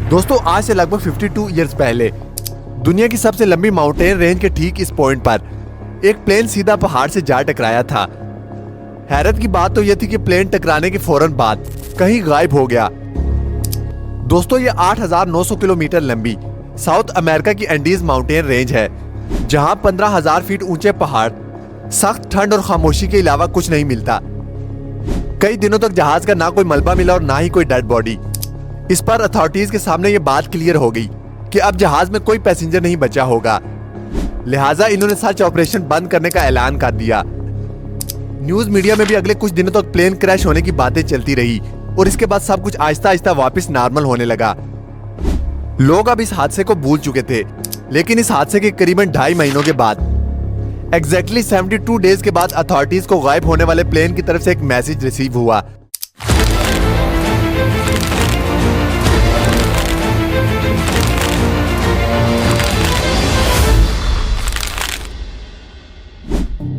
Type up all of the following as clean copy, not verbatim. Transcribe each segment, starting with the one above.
दोस्तों आज से लगभग 52 ईयर्स पहले दुनिया की सबसे लंबी माउंटेन रेंज के ठीक इस पॉइंट पर एक प्लेन सीधा पहाड़ से जा टकराया था। हैरत की बात तो यह थी कि प्लेन टकराने के फौरन बाद कहीं गायब हो गया। दोस्तों ये 8,900 किलोमीटर लंबी साउथ अमेरिका की एंडीज माउंटेन रेंज है, जहां 15,000 फीट ऊंचे पहाड़, सख्त ठंड और खामोशी के अलावा कुछ नहीं मिलता। कई दिनों तक जहाज का ना कोई मलबा मिला और ना ही कोई डेड बॉडी। इस पर अथॉरिटीज के सामने ये बात क्लियर हो गई कि अब जहाज में कोई पैसेंजर नहीं बचा होगा। लिहाजा इन्होंने सर्च ऑपरेशन बंद करने का ऐलान कर दिया। न्यूज मीडिया में भी अगले कुछ दिनों तक प्लेन क्रैश होने की बातें चलती रही और इसके बाद सब कुछ आहिस्ता आहिस्ता वापस नॉर्मल होने लगा। लोग अब इस हादसे को भूल चुके थे, लेकिन इस हादसे के करीबन 2.5 महीनों के बाद एग्जैक्टली 72 डेज के बाद अथॉरिटीज को गायब होने वाले प्लेन की तरफ से एक मैसेज रिसीव हुआ।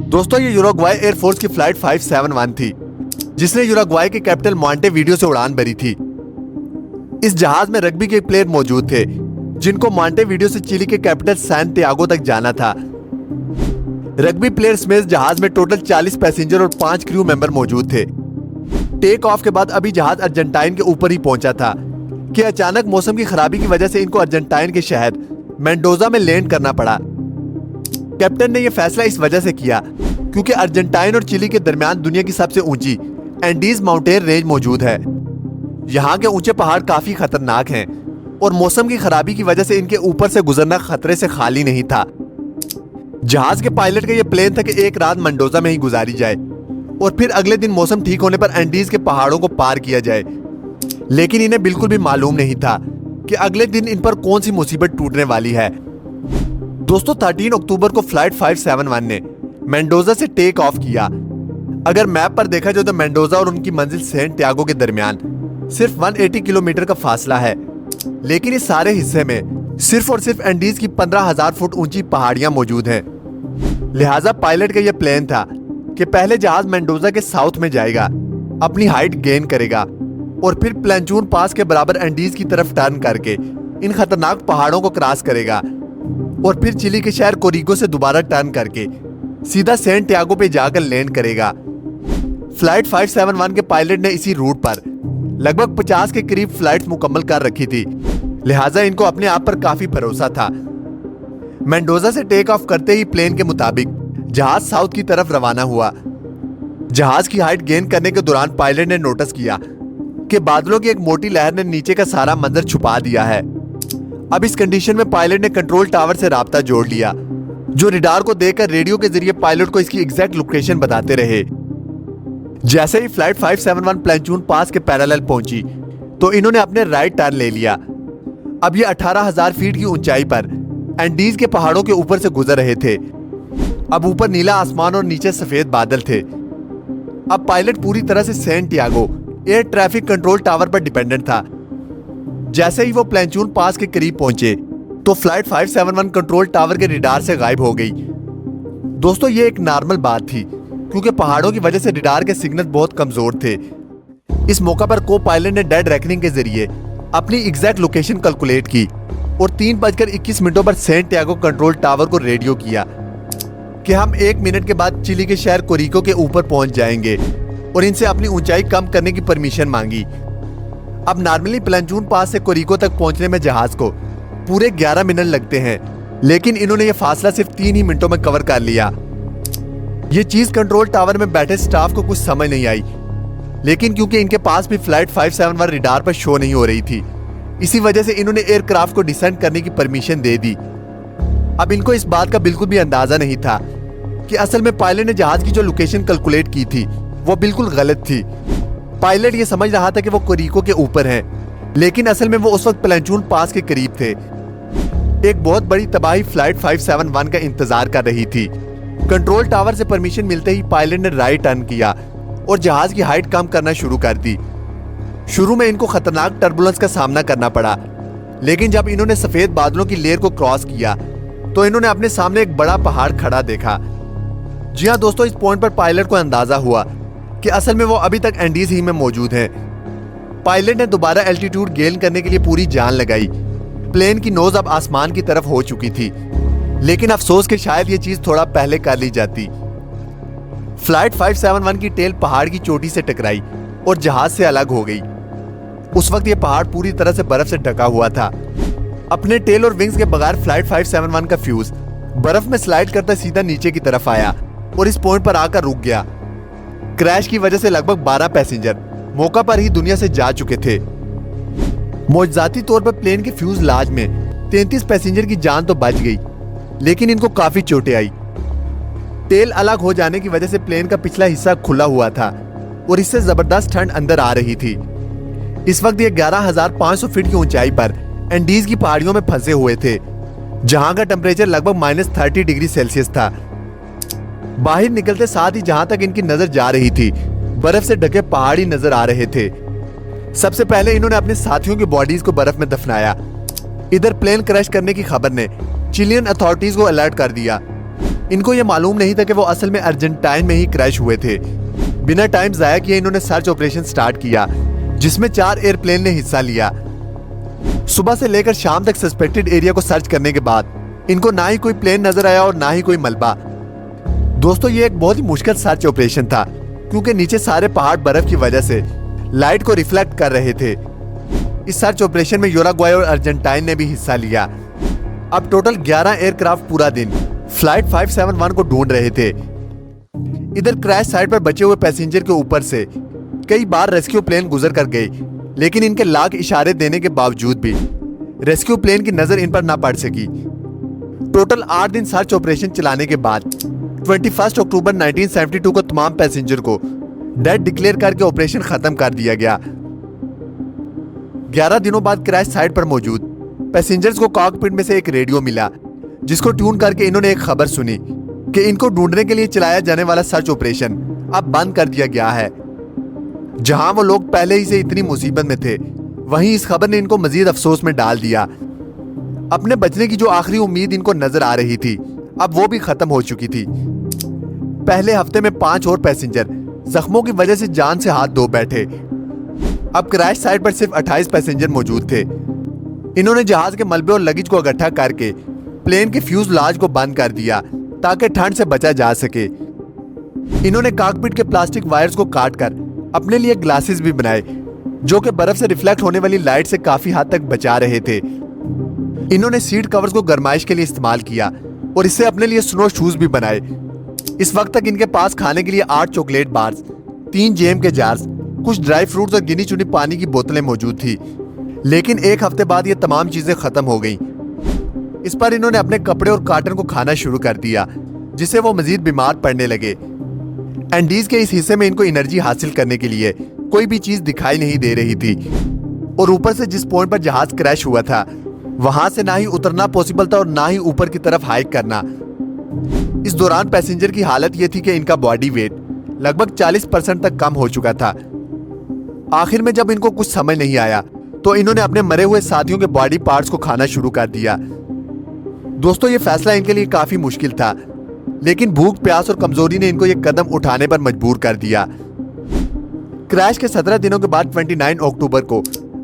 दोस्तों ये यूरुग्वाई एयरफोर्स की फ्लाइट 571 थी, जिसने यूरुग्वाई के कैपिटल मॉन्टेवीडियो से उड़ान भरी थी। इस जहाज में रग्बी के प्लेयर मौजूद थे, जिनको मॉन्टेवीडियो से चिली के कैपिटल सैंटियागो तक जाना था। रग्बी प्लेयर्स समेत जहाज में टोटल 40 पैसेंजर और 5 क्रू मेंबर मौजूद थे। टेक ऑफ के बाद अभी जहाज अर्जेंटाइन के ऊपर ही पहुंचा था कि अचानक मौसम की खराबी की वजह से इनको अर्जेंटाइन के शहर मेंडोजा में लैंड करना पड़ा। कैप्टन ने यह फैसला इस वजह से किया क्योंकि अर्जेंटाइन और चिली के दरमियान दुनिया की सबसे ऊंची एंडीज माउंटेन रेंज मौजूद है। यहाँ के ऊंचे पहाड़ काफी खतरनाक हैं और मौसम की खराबी की वजह से इनके ऊपर से गुजरना खतरे से खाली नहीं था। जहाज के पायलट का यह प्लान था कि एक रात मेंडोजा में ही गुजारी जाए और फिर अगले दिन मौसम ठीक होने पर एंडीज के पहाड़ों को पार किया जाए। लेकिन इन्हें बिल्कुल भी मालूम नहीं था कि अगले दिन इन पर कौन सी मुसीबत टूटने वाली है। दोस्तों 13 अक्टूबर को फ्लाइट 571 ने मेंडोजा से टेक ऑफ किया। अगर मैप पर देखा जाए तो मेंडोजा और उनकी मंजिल सैंटियागो के दरमियान सिर्फ 180 किलोमीटर का फासला है, लेकिन इस सारे हिस्से में सिर्फ और सिर्फ एंडीज की 15,000 फुट ऊंची पहाड़ियां मौजूद हैं। लिहाजा पायलट का यह प्लान था कि पहले जहाज मेंडोजा के साउथ में जाएगा, अपनी हाइट गेन करेगा और फिर प्लेंचून पास के बराबर एंडीज की तरफ टर्न करके इन खतरनाक पहाड़ों को क्रॉस करेगा और फिर चिली के शहर कोरिगो से दोबारा टर्न करके सीधा सैंटियागो पे जाकर लैंड करेगा। फ्लाइट 571 के पायलट ने इसी रूट पर लगभग 50 के करीब फ्लाइट्स मुकम्मल कर रखी थी, लिहाजा इनको अपने आप पर काफी भरोसा था। मेंडोजा से टेक ऑफ करते ही प्लेन के मुताबिक जहाज साउथ की तरफ रवाना हुआ। जहाज की हाइट गेन करने के दौरान पायलट ने नोटिस किया कि बादलों की एक मोटी लहर ने नीचे का सारा मंजर छुपा दिया है। अब इस कंडीशन में पायलट ने कंट्रोल टावर से राब्ता जोड़ लिया, जो रडार को देखकर रेडियो के जरिए पायलट को इसकी एग्जैक्ट लोकेशन बताते रहे। जैसे ही फ्लाइट 571 प्लेंचून पास के पैरेलल पहुंची तो इन्होंने अपने राइट टर्न ले लिया। अब ये 18,000 फीट की ऊंचाई पर एंडीज के पहाड़ों के ऊपर से गुजर रहे थे। अब ऊपर नीला आसमान और नीचे सफेद बादल थे। अब पायलट पूरी तरह से Santiago air traffic control tower पर डिपेंडेंट था। जैसे ही वो प्लेंचून पास के करीब पहुंचे तो फ्लाइट 571 कंट्रोल टावर के रडार से गायब हो गई। दोस्तों ये एक नॉर्मल बात थी क्योंकि पहाड़ों की वजह से रडार के सिग्नल बहुत कमजोर थे। इस मौका पर को पायलट ने डेड रेकनिंग के जरिए अपनी एग्जैक्ट लोकेशन कैलकुलेट की और 3:21 पर सैंटियागो कंट्रोल टावर को रेडियो किया कि हम 1 मिनट के बाद चिली के शहर कोरिगो के ऊपर पहुंच जाएंगे और इनसे अपनी ऊंचाई कम करने की परमिशन मांगी। अब नॉर्मली प्लेंचून पास से कोरिगो तक पहुंचने में जहाज को पूरे 11 मिनट लगते हैं, लेकिन इन्होंने यह फासला सिर्फ 3 ही मिनटों में कवर कर लिया। ये चीज कंट्रोल टावर में बैठे स्टाफ को कुछ समझ नहीं आई, लेकिन क्योंकि इनके पास भी फ्लाइट 571 रडार पर शो नहीं हो रही थी, इसी वजह से इन्होंने एयरक्राफ्ट को डिसेंड करने की परमिशन दे दी। अब इनको इस बात का बिल्कुल भी अंदाजा नहीं था कि असल में पायलट ने जहाज की जो लोकेशन कैलकुलेट की थी वो बिल्कुल गलत थी। पायलट ये समझ रहा था कि वो कोरिगो के ऊपर है, लेकिन असल में वो उस वक्त प्लेंचून पास के करीब थे। एक बहुत बड़ी तबाही फ्लाइट 571 का इंतजार कर रही थी। कंट्रोल टावर से परमिशन मिलते ही पायलट ने राइट टर्न किया और जहाज की हाइट कम करना शुरू कर दी। शुरू में इनको खतरनाक टर्बुलेंस का सामना करना पड़ा, लेकिन जब इन्होंने सफेद बादलों की लेयर को क्रॉस किया तो इन्होंने अपने सामने एक बड़ा पहाड़ खड़ा देखा। जी हाँ दोस्तों, इस पॉइंट पर पायलट को अंदाजा हुआ कि असल में वो अभी तक एंडीज ही में मौजूद हैं। पायलट ने दोबारा एल्टीट्यूड गेन करने के लिए पूरी जान लगाई। प्लेन की नोज अब आसमान की तरफ हो चुकी थी, लेकिन अफसोस कि शायद ये चीज थोड़ा पहले कर ली जाती। फ्लाइट 571 की टेल पहाड़ की चोटी से टकराई और जहाज से अलग हो गई। उस वक्त यह पहाड़ पूरी तरह से बर्फ से ढका हुआ था। अपने टेल और विंग्स के बगैर फ्लाइट 571 का फ्यूज बर्फ में स्लाइड करता सीधा नीचे की तरफ आया और इस पॉइंट पर आकर रुक गया। क्रैश की वजह से लगभग 12 पैसेंजर मौका पर ही दुनिया से जा चुके थे। मौजजाती तौर पर प्लेन के फ्यूज लाज में 33 पैसेंजर की जान तो बच गई, लेकिन इनको काफी चोटें आई। टेल अलग हो जाने की वजह से प्लेन का पिछला हिस्सा खुला हुआ था और इससे जबरदस्त ठंड अंदर आ रही थी। इस वक्त ये 11,500 फीट की ऊंचाई पर एंडीज की पहाड़ियों में फंसे हुए थे, जहां का टेम्परेचर लगभग -30 डिग्री सेल्सियस था। बाहर निकलते साथ ही जहां तक इनकी नजर जा रही थी, बर्फ से ढके पहाड़ी नजर आ रहे थे। सबसे पहले इन्होंने अपने साथियों की बॉडीज को बर्फ में दफनाया। इधर प्लेन क्रैश करने की खबर ने चिलियन अथॉरिटीज को अलर्ट कर दिया। इनको यह मालूम नहीं था कि वो असल में अर्जेंटाइन में ही क्रैश हुए थे। बिना टाइम जाया किए इन्होंने सर्च ऑपरेशन स्टार्ट किया, जिसमें 4 एयरप्लेन ने हिस्सा लिया। सुबह से लेकर शाम तक सस्पेक्टेड एरिया को सर्च करने के बाद इनको ना ही कोई प्लेन नजर आया और ना ही कोई मलबा। दोस्तों, ये एक बहुत ही मुश्किल सर्च ऑपरेशन था, क्योंकि नीचे सारे पहाड़ बर्फ की वजह से लाइट को रिफ्लेक्ट कर रहे थे। इस सर्च ऑपरेशन में यूरुग्वाई और अर्जेंटाइन ने भी हिस्सा लिया। अब टोटल 11 एयरक्राफ्ट पूरा दिन फ्लाइट 571 को ढूंढ रहे थे। इधर क्रैश साइट पर बचे हुए पैसेंजर के ऊपर से कई बार रेस्क्यू प्लेन गुजर कर गए, लेकिन इनके लाख इशारे देने के बावजूद भी रेस्क्यू प्लेन की नजर इन पर ना पड़ सकी। टोटल 8 दिन सर्च ऑपरेशन चलाने के बाद 21 अक्टूबर 1972 को तमाम पैसेंजर को डेड डिक्लेयर करके ऑपरेशन खत्म कर दिया गया। 11 दिनों बाद क्रैश साइट पर मौजूद पैसेंजर्स को कॉकपिट में से एक रेडियो मिला, जिसको ट्यून करके इन्होंने एक खबर सुनी कि इनको ढूंढने के लिए चलाया जाने वाला सर्च ऑपरेशन अब बंद कर दिया गया है। जहां वो लोग पहले ही से इतनी मुसीबत में थे, वहीं इस खबर ने इनको मजीद अफसोस में डाल दिया। अपने बचने की जो आखिरी उम्मीद इनको नजर आ रही थी, अब वो भी खत्म हो चुकी थी। पहले हफ्ते में 5 और पैसेंजर जख्मों की वजह से जान से हाथ धो बैठे। अब क्रैश साइट पर सिर्फ 28 पैसेंजर मौजूद थे। इन्होंने जहाज के मलबे और लगेज को इकट्ठा करके प्लेन के फ्यूज लाज को बंद कर दिया ताकि ठंड से बचा जा सके। इन्होंने कॉकपिट के प्लास्टिक वायर्स को काटकर अपने लिए ग्लासेस भी बनाए, जो कि बर्फ से रिफ्लेक्ट होने वाली लाइट से काफी हद तक बचा रहे थे। इन्होंने सीट कवर्स को गर्माइश के लिए इस्तेमाल किया और इससे अपने लिए स्नो शूज भी बनाए। इस वक्त तक इनके पास खाने के लिए 8 चॉकलेट बार्स, 3 जैम के जार्स, कुछ ड्राई फ्रूट्स और गिनी चुनी पानी की बोतलें मौजूद थी। लेकिन एक हफ्ते बाद ये तमाम चीजें खत्म हो गईं। इस पर इन्होंने अपने कपड़े और कार्टन को खाना शुरू कर दिया, जिससे वो मजीद बीमार पड़ने लगे। एंडीज के इस हिस्से में इनको एनर्जी हासिल करने के लिए कोई भी चीज दिखाई नहीं दे रही थी, और ऊपर से जिस पॉइंट पर जहाज क्रैश हुआ था, वहां से ना ही उतरना पॉसिबल था और ना ही ऊपर की तरफ हाइक करना। इस दौरान पैसेंजर की हालत यह थी कि इनका बॉडी वेट लगभग 40% तक कम हो चुका था। आखिर में जब इनको कुछ समझ नहीं आया, तो इन्होंने अपने मरे हुए साथियों के बॉडी पार्ट्स को खाना शुरू कर दिया। दोस्तों, ये फैसला इनके लिए काफी मुश्किल था, लेकिन भूख, प्यास और कमजोरी ने इनको ये कदम उठाने पर मजबूर कर दिया। क्रैश के 17 दिनों के बाद 29 अक्टूबर को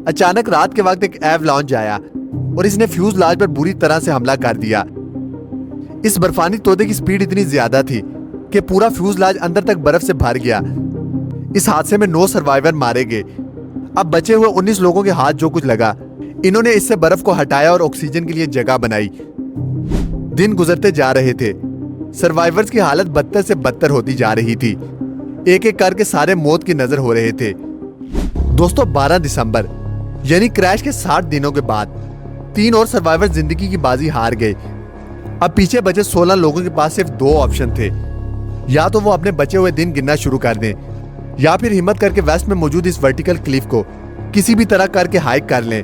अचानक रात के वक्त एक एवलांच आया और इसने फ्यूज लाज पर बुरी तरह से हमला कर दिया। इस बर्फानी तोदे की स्पीड इतनी ज्यादा थी कि पूरा फ्यूज लाज अंदर तक बर्फ से भर गया। इस हादसे में 9 सर्वाइवर मारे गए। अब बचे हुए 19 लोगों के हाथ जो कुछ लगा, इन्होंने इससे बर्फ को हटाया और ऑक्सीजन के लिए जगह बनाई। दिन गुजरते जा रहे थे। सर्वाइवर्स की हालत बदतर से बदतर होती जा रही थी। एक एक करके सारे मौत की नजर हो रहे थे। दोस्तों, 12 दिसंबर यानी क्रैश के 60 दिनों के बाद 3 और सर्वाइवर जिंदगी की बाजी हार गए। अब पीछे बचे 16 लोगों के पास सिर्फ 2 ऑप्शन थे। या तो वो अपने बचे हुए दिन गिनना शुरू कर दें, या फिर हिम्मत करके वेस्ट में मौजूद इस वर्टिकल क्लिफ को किसी भी तरह करके हाइक कर लें।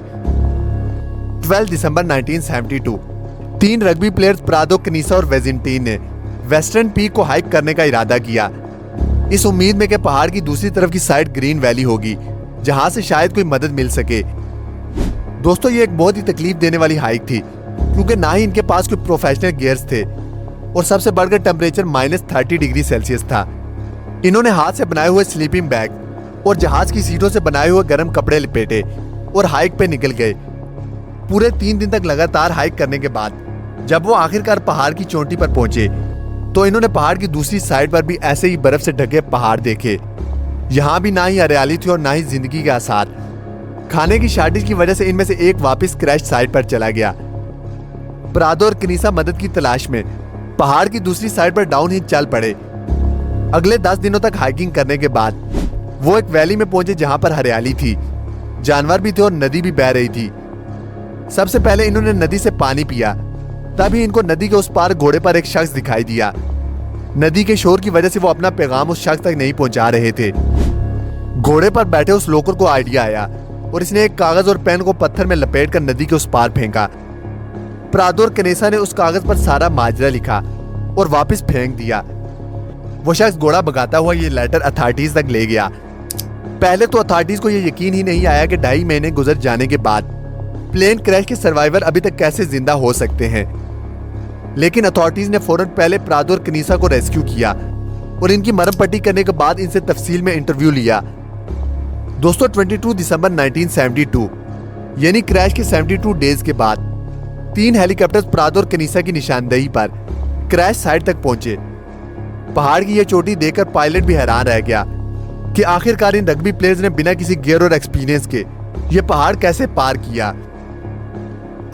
12 दिसंबर 1972 3 रग्बी प्लेयर्स प्रादो, कनीसा और वेजिंटीन ने वेस्टर्न पीक को हाइक करने का इरादा किया, इस उम्मीद में कि पहाड़ की दूसरी तरफ की साइड ग्रीन वैली होगी, जहां से शायद कोई मदद मिल सके। दोस्तों, ये एक बहुत ही तकलीफ देने वाली हाइक थी, क्योंकि ना ही इनके पास कोई प्रोफेशनल गियर्स थे और सबसे बढ़कर टेम्परेचर -30 डिग्री सेल्सियस था। इन्होंने हाथ से बनाए हुए स्लीपिंग बैग और जहाज की सीटों से बनाए हुए गर्म कपड़े लपेटे और हाइक पे निकल गए। पूरे 3 दिन तक लगातार हाइक करने के बाद जब वो आखिरकार पहाड़ की चोटी पर पहुंचे तो इन्होंने पहाड़ की दूसरी साइड पर भी ऐसे ही बर्फ से ढके पहाड़ देखे। यहाँ भी ना ही हरियाली थी और ना ही जिंदगी के आसार। खाने की शॉर्टेज की वजह से इनमें से एक वापस क्रैश साइट पर चला गया। प्रादो और कनीसा मदद की तलाश में पहाड़ की दूसरी साइड पर डाउन हिल चल पड़े। अगले 10 दिनों तक हाइकिंग करने के बाद वो एक वैली में पहुंचे जहां पर हरियाली थी, जानवर भी थे और नदी भी बह रही थी। सबसे पहले इन्होंने नदी से पानी पिया, तभी इनको नदी के उस पार घोड़े पर एक शख्स दिखाई दिया। नदी के शोर की वजह से वो अपना पैगाम उस शख्स तक नहीं पहुंचा रहे थे। घोड़े पर बैठे उस लोकर को आइडिया आया और इसने एक कागज और पेन को पत्थर में लपेटकर नदी के उस पार फेंका। प्रादो और कनेसा ने उस कागज पर सारा माजरा लिखा और वापस फेंक दिया। वो शख्स घोड़ा भगाता हुआ ये लेटर अथॉरिटीज तक ले गया। पहले तो अथॉरिटीज को ये यकीन ही नहीं आया कि 2.5 महीने गुजर जाने के बाद प्लेन क्रैश के सर्वाइवर अभी तक कैसे जिंदा हो सकते हैं। लेकिन अथॉरिटीज ने फौरन पहले प्रादो और कनीसा को रेस्क्यू किया और इनकी मरम पट्टी करने के बाद इनसे तफसील में इंटरव्यू लिया। दोस्तों 22 दिसंबर 1972 यानी क्रैश के 72 डेज के बाद 3 हेलीकॉप्टर्स प्रादो और कनीसा की निशानदेही पर क्रैश साइट तक पहुंचे। पहाड़ की यह चोटी देखकर पायलट भी हैरान रह गया कि आखिरकार इन रग्बी प्लेयर्स ने बिना किसी गियर और एक्सपीरियंस के यह पहाड़ कैसे पार किया।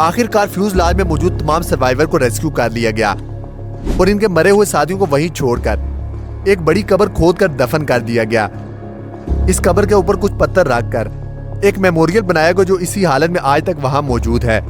आखिरकार फ्यूजलाज में मौजूद तमाम सर्वाइवर को रेस्क्यू कर लिया गया और इनके मरे हुए साथियों को वहीं छोड़कर एक बड़ी कब्र खोदकर दफन कर दिया गया। इस कब्र के ऊपर कुछ पत्थर रखकर एक मेमोरियल बनाया गया जो इसी हालत में आज तक वहां मौजूद है।